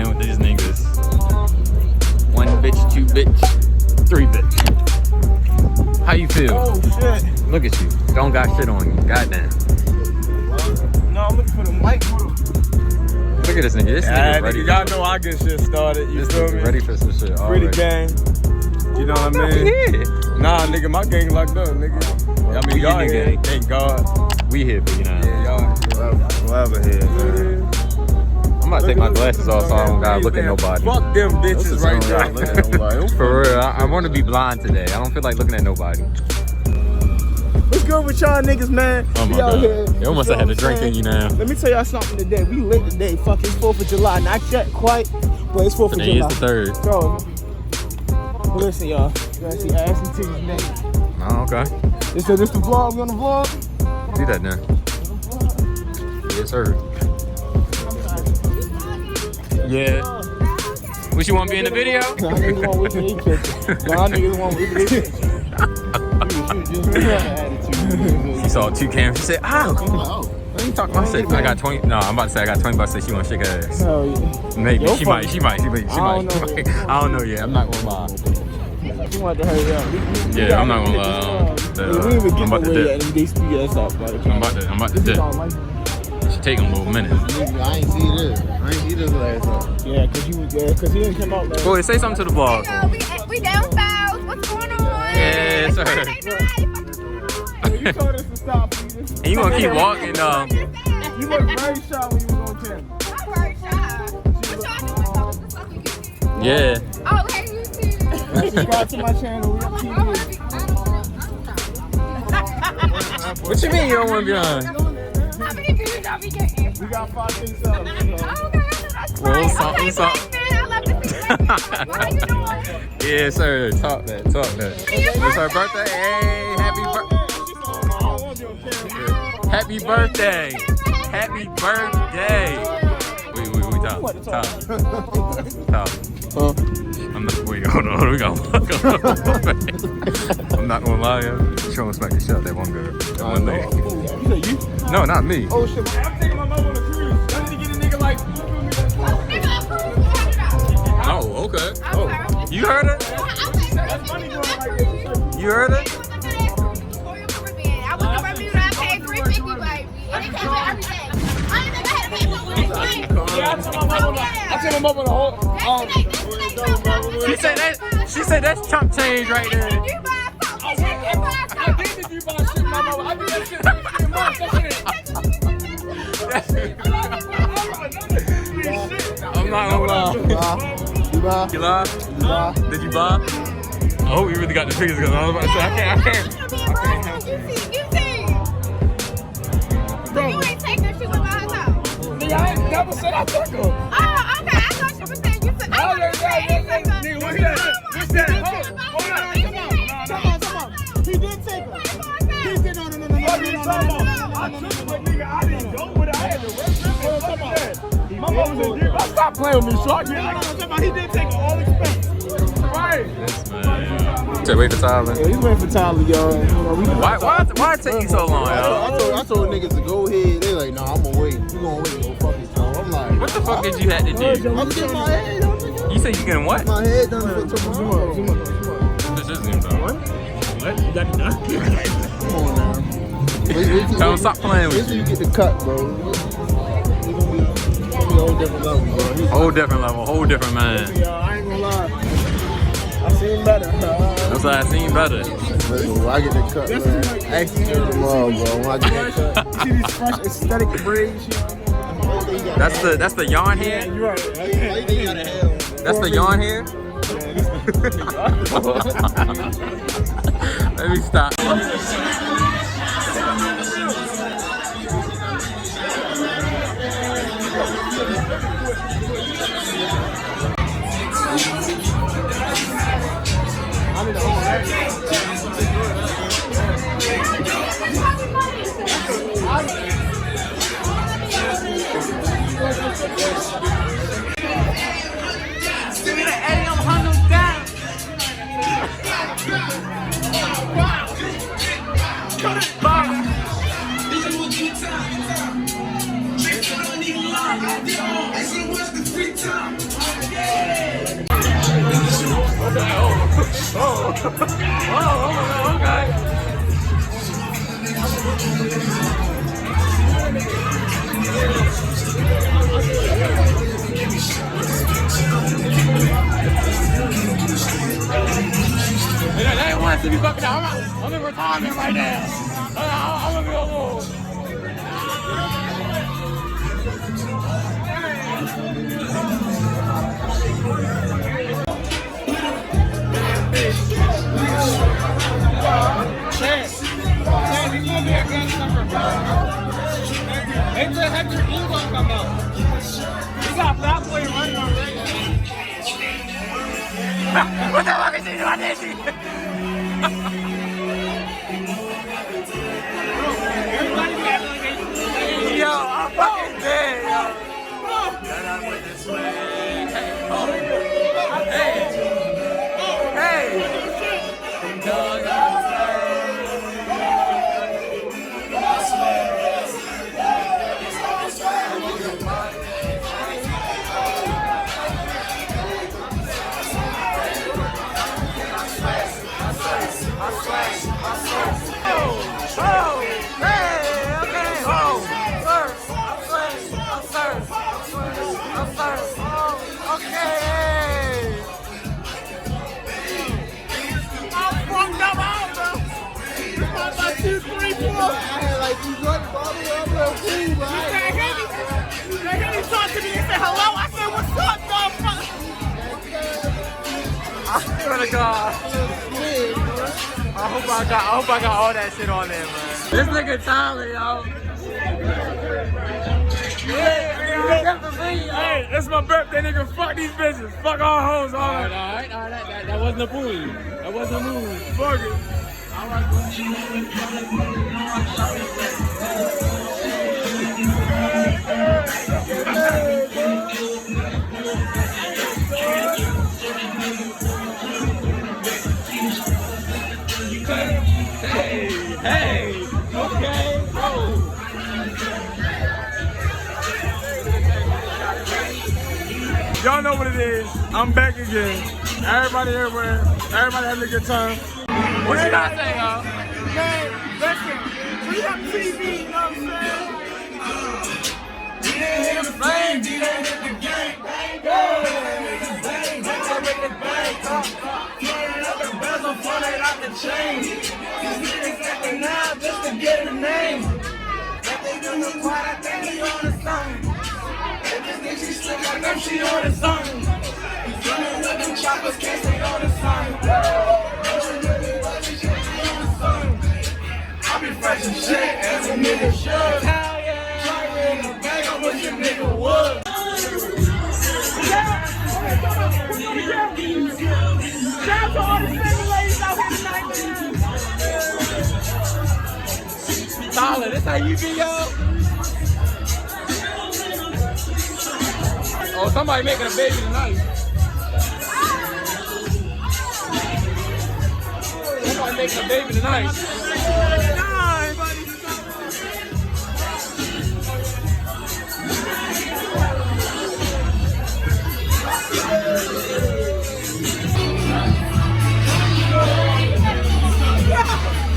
again with these niggas. 1 bitch, 2 bitch, 3 bitch. How you feel? Oh shit. Look at you. Don't got shit on you. Goddamn. No, I'm looking for the mic. Look at this nigga. This nigga ready. Y'all know I get shit started. You feel me? Ready for some shit. Pretty gang. You know what I mean? Yeah. Nah, nigga, my gang locked up, nigga. I mean, y'all here. Thank God. We here, but you know. Yeah, y'all whoever here, man. I'm about to take my glasses off so I don't gotta look at nobody. Fuck them bitches right there. For real, I want to be blind today. I don't feel like looking at nobody. What's good with y'all niggas, man? Oh my God. You almost had a drink in you now. Let me tell y'all something today. We lit today. Fuck, it's 4th of July. Not yet quite, but it's 4th of July. Today is the 3rd. So, listen, y'all. You gotta see ass and titties today. Oh, okay. This the vlog. We on the vlog? Do that now. Yes, sir. Yeah. What you want to be in the video? Nah, niggas want with me picture. Nah, niggas want with me picture. She saw 2 cameras. She said, "Ow." What you talking about? I said, I got 20. No, I'm about to say I got 20 bucks. Say she want to shake her ass. Oh, yeah. Maybe. Yo, She might. I don't know yet. I'm not gonna lie. You want to hurry up. Yeah, I'm not gonna lie. We ain't even I'm about get to away dip. yet, and they speed us up. I'm about to dip. Should take him a little minute. I ain't see this. I ain't see this last time. Yeah, cause he didn't come out. Go ahead, say something to the vlog. We down south. What's going on? Yes, sir. You told us to stop. And you gonna keep walking, You look very shy when you was on camera. I'm very shy. What y'all doing? Yeah. Oh, hey, YouTube. Subscribe to my channel. We on TV. What you mean you don't want to be on? How many views y'all be getting? We got 5,000 subs. Oh, okay, that's Well, fine. something. Okay, black man, I love to see black man. How you doing? Yeah, sir. Talk that. It's her birthday. Hey, happy birthday. Happy birthday. Happy birthday. Wait, Tom. I'm not, wait, hold on, we got I'm not gonna lie, yo. She almost smacked the shit out that one girl. That one lady. You? No, not me. Oh shit, I'm taking my mom on a cruise. I need to get a nigga like, Oh, okay. Oh, you heard her? that's funny going like this. You heard her? I was a review that I paid $350, baby. And they pay for everything. I didn't think I had to pay for one thing. Yeah, I tell my mom on the whole. She said that's chump change right there. I did the you buy shit, my mama. I did that shit every month. I'm not gonna lie. You buy? You lie? Did you buy? I hope you really got the figures because I was about to say I can't. You ain't take her, she was by herself. Nigga, I ain't never said I took her. Oh, okay, I thought she was saying you said. Oh, yeah. Nigga, what's that? Hold on, come on. He did take her. He did, no. I took her, but nigga, I didn't go with her. I had to work with her. My mom was in deep. Stop playing with me, short. No, he did take her all expense. Right. Yes, man. So wait for Tyler. Yeah, he's waiting for Tyler, y'all. Why it take you so long, yo? I told niggas to go ahead. They like, nah, I'm gonna wait. You gonna wait? Go fuck it, bro. I'm like, What the fuck did you have to do? I'm getting my head done. Nigga. You said you getting what? My head done for tomorrow. This isn't even done. What? You got it done? Come on now. Tell him stop playing Wait with till you. you get the cut, bro. It's gonna be a whole different level, bro. Whole different level, whole different man. Yo, I ain't gonna lie. I seen better. That's why I seen better. Listen, when I get the cut, man. Actually, tomorrow, bro. When I get the cut. See these fresh aesthetic braids? That's the yarn hair? You're right. That's the yarn hair? Let me stop. Come Oh, okay. They ain't want to see me fucking out. I'm in retirement right now. I'm gonna go home. They just had your ego come out. You got fat boy running already. What the fuck is he doing this? Yo, I'm fucking dead, yo. That I went this way. Hey, oh. Hey. Hey. No, no. I swear to God. I hope I got all that shit on there, man. This nigga Tyler, yo. Hey, it's my birthday, nigga. Fuck these bitches. Fuck all hoes. All right. That wasn't a bully. That wasn't a move. Fuck it. Hey, okay, oh. Y'all know what it is. I'm back again. Everybody everywhere. Everybody having a good time. What you gotta say, y'all? Man, listen. We have TV, you know what I'm saying? Yeah, hit the flame, D hit the gang. Bang, bang, hit with the bang. Flying up the bezel, falling out the chain. These niggas at the knob just to get a name. That they do the part, I think he on the song. If this bitch she slick, I know she on the song. He's running with them choppers, can't stay on the song. I be fresh as shit as a nigga should. Hell yeah. Trying in the bag, I wish a nigga would. Shout out to all the single ladies out here tonight, man. Tyler, this how you be, yo? Oh, somebody making a baby tonight. Somebody making a baby tonight.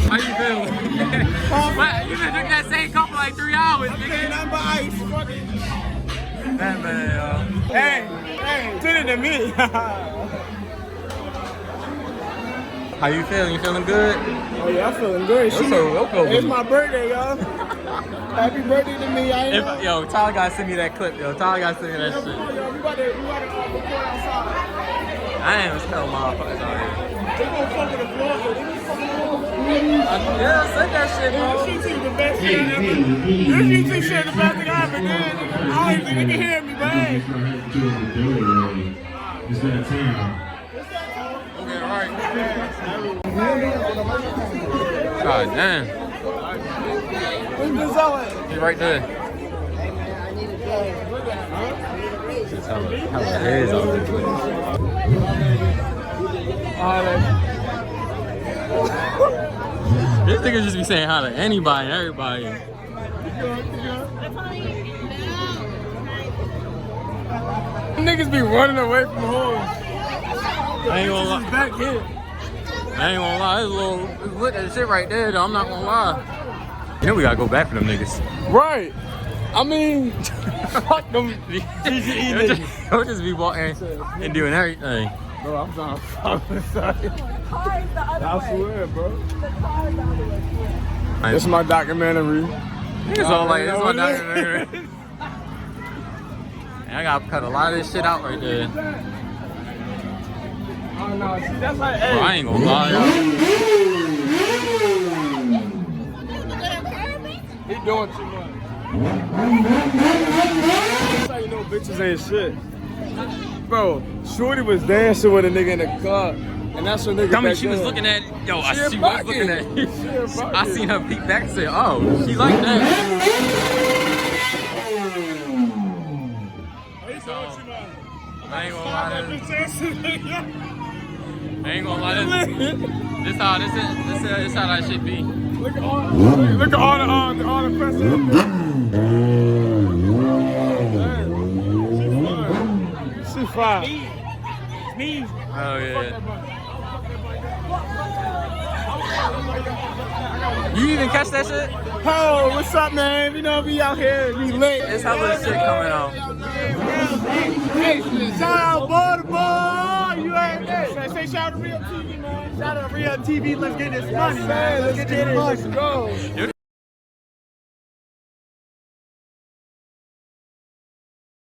How you feeling? You been drinking that same cup for like 3 hours, nigga. Nothing but ice. Man, yo. Hey, send it to me. How you feeling? You feeling good? Oh yeah, I'm feeling good. It's my birthday, y'all. Happy birthday to me. Yo, Tyler gotta send me that clip, yo. Tyler gotta send me that shit. Yo, we about to record outside. I ain't even tell motherfuckers out here. They gonna fuck with the vlog, yo. They gonna fuck with the vlog. Yeah, say that shit, bro. This YouTube the best thing ever. This YouTube shit the best thing I ever did. I don't even think they can hear me, man. It's that time. Okay, alright. God damn. Where's Giselle at? He's right there. Just hella hairs all over the place. This nigga just be saying hi to anybody and everybody. Niggas be running away from hoes. I ain't gonna lie. Back here. I ain't gonna lie, it's lit as shit right there, though. I'm not gonna lie. You know we gotta go back for them niggas. Right. I mean, fuck them GGE niggas. They'll just be walking and doing everything. Bro, I'm trying to fuck with I swear, bro. This is my documentary. Niggas all like, this is my documentary. And I gotta cut a lot of this shit out right there. Oh, no, see, that's like, hey. Bro, I ain't gonna lie. He doing too much. That's how you know bitches ain't shit. Bro, Shorty was dancing with a nigga in the club. And that's what nigga I mean, she was looking at, yo, she was looking at, I seen her peek back and say, oh, she like that. I ain't gonna lie to I ain't gonna lie to this how that shit be. Look at all the presidents. She fine. Sneeze. Oh yeah. You even catch that shit? Oh, what's up, man? You know, we out here, we lit. It's hella shit coming out. Hey, shout out Baltimore! You ain't there. Say shout out to Real TV, man. Shout out to Real TV. Let's get this money, man. Let's get this money. Let's go.